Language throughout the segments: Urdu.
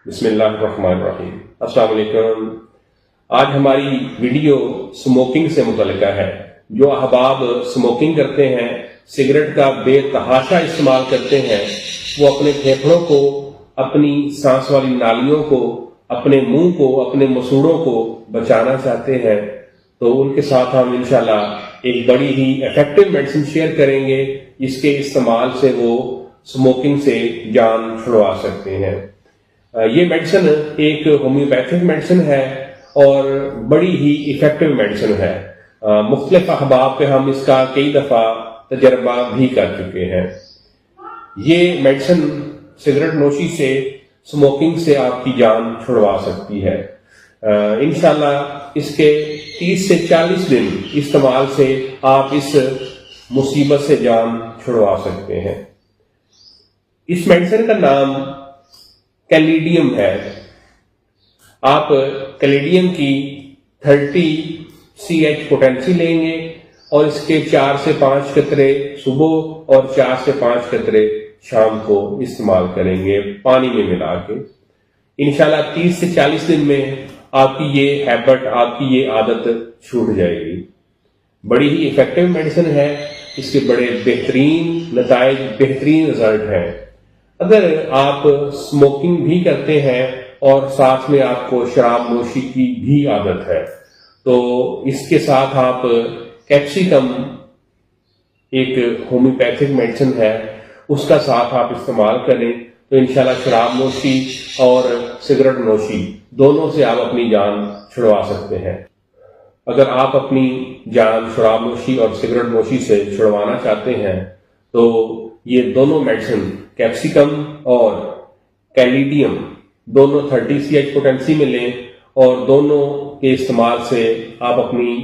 بسم اللہ الرحمن الرحیم۔ السلام علیکم۔ آج ہماری ویڈیو سموکنگ سے متعلقہ ہے۔ جو احباب سموکنگ کرتے ہیں، سگریٹ کا بے تحاشا استعمال کرتے ہیں، وہ اپنے پھیپھڑوں کو، اپنی سانس والی نالیوں کو، اپنے منہ کو، اپنے مسوڑوں کو بچانا چاہتے ہیں، تو ان کے ساتھ ہم انشاءاللہ ایک بڑی ہی ایفیکٹو میڈیسن شیئر کریں گے جس کے استعمال سے وہ سموکنگ سے جان چھڑوا سکتے ہیں۔ یہ میڈیسن ایک ہومیوپیتھک میڈیسن ہے اور بڑی ہی ایفیکٹو میڈیسن ہے۔ مختلف احباب پہ ہم اس کا کئی دفعہ تجربہ بھی کر چکے ہیں۔ یہ میڈیسن سگریٹ نوشی سے، سموکنگ سے آپ کی جان چھڑوا سکتی ہے۔ انشاءاللہ اس کے 30 سے 40 دن استعمال سے آپ اس مصیبت سے جان چھڑوا سکتے ہیں۔ اس میڈیسن کا نام کیلیڈیم ہے۔ آپ کیلیڈیم کی 30 CH پوٹینسی لیں گے اور اس کے 4 سے 5 قطرے صبح اور 4 سے 5 قطرے شام کو استعمال کریں گے پانی میں ملا کے۔ انشاءاللہ 30 سے 40 دن میں آپ کی یہ ہیبٹ، آپ کی یہ عادت چھوٹ جائے گی۔ بڑی ہی ایفیکٹو میڈیسن ہے، اس کے بڑے بہترین نتائج، بہترین رزلٹ ہیں۔ اگر آپ سموکنگ بھی کرتے ہیں اور ساتھ میں آپ کو شراب نوشی کی بھی عادت ہے، تو اس کے ساتھ آپ کیپسیکم، ایک ہومیوپیتھک میڈیسن ہے، اس کا ساتھ آپ استعمال کریں تو انشاءاللہ شراب نوشی اور سگریٹ نوشی دونوں سے آپ اپنی جان چھڑوا سکتے ہیں۔ اگر آپ اپنی جان شراب نوشی اور سگریٹ نوشی سے چھڑوانا چاہتے ہیں تو یہ دونوں میڈیسن کیپسیکم اور کیلیڈیم دونوں 30 CH پوٹینسی میں لیں اور دونوں کے استعمال سے آپ اپنی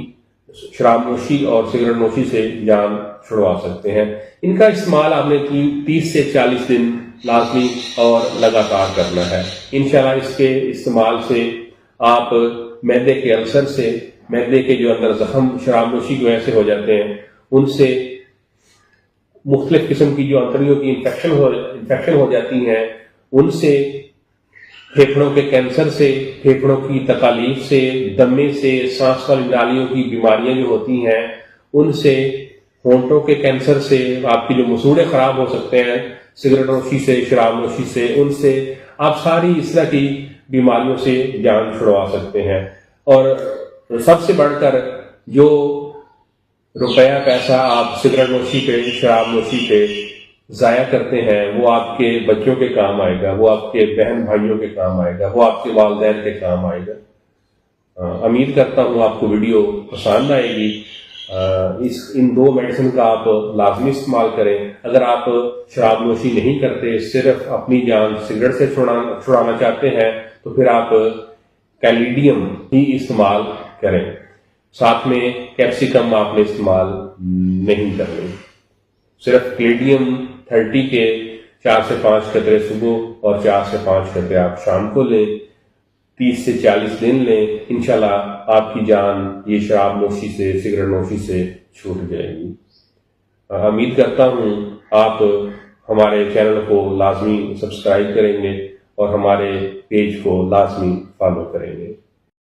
شراب نوشی اور سگریٹ نوشی سے جان چھڑوا سکتے ہیں۔ ان کا استعمال آپ نے 30 سے 40 دن لازمی اور لگاتار کرنا ہے۔ انشاءاللہ اس کے استعمال سے آپ معدے کے السر سے، معدے کے جو اندر زخم شراب نوشی کی وجہ سے ہو جاتے ہیں، ان سے مختلف قسم کی جو آنتڑیوں کی انفیکشن ہو جاتی ہیں، ان سے، پھیپھڑوں کے کینسر سے، پھیپھڑوں کی تکالیف سے، دمے سے، سانس والی نالیوں کی بیماریاں جو ہوتی ہیں ان سے، ہونٹوں کے کینسر سے، آپ کی جو مسوڑے خراب ہو سکتے ہیں سگریٹ نوشی سے، شراب نوشی سے، ان سے آپ ساری اس طرح کی بیماریوں سے جان چھڑوا سکتے ہیں۔ اور سب سے بڑھ کر جو روپیہ پیسہ آپ سگریٹ نوشی پہ، شراب نوشی پہ ضائع کرتے ہیں، وہ آپ کے بچوں کے کام آئے گا، وہ آپ کے بہن بھائیوں کے کام آئے گا، وہ آپ کے والدین کے کام آئے گا۔ امید کرتا ہوں آپ کو ویڈیو پسند آئے گی۔ ان دو میڈیسن کا آپ لازمی استعمال کریں۔ اگر آپ شراب نوشی نہیں کرتے، صرف اپنی جان سگریٹ سے چھڑانا چاہتے ہیں، تو پھر آپ کیلیڈیم ہی استعمال کریں، ساتھ میں کیپسیکم آپ نے استعمال نہیں کرنے۔ صرف کیلیڈیم 30 کے 4 سے 5 قطرے صبح اور 4 سے 5 قطرے آپ شام کو لیں، 30 سے 40 دن لیں، انشاءاللہ آپ کی جان یہ شراب نوشی سے، سگریٹ نوشی سے چھوٹ جائے گی۔ امید کرتا ہوں آپ ہمارے چینل کو لازمی سبسکرائب کریں گے اور ہمارے پیج کو لازمی فالو کریں گے۔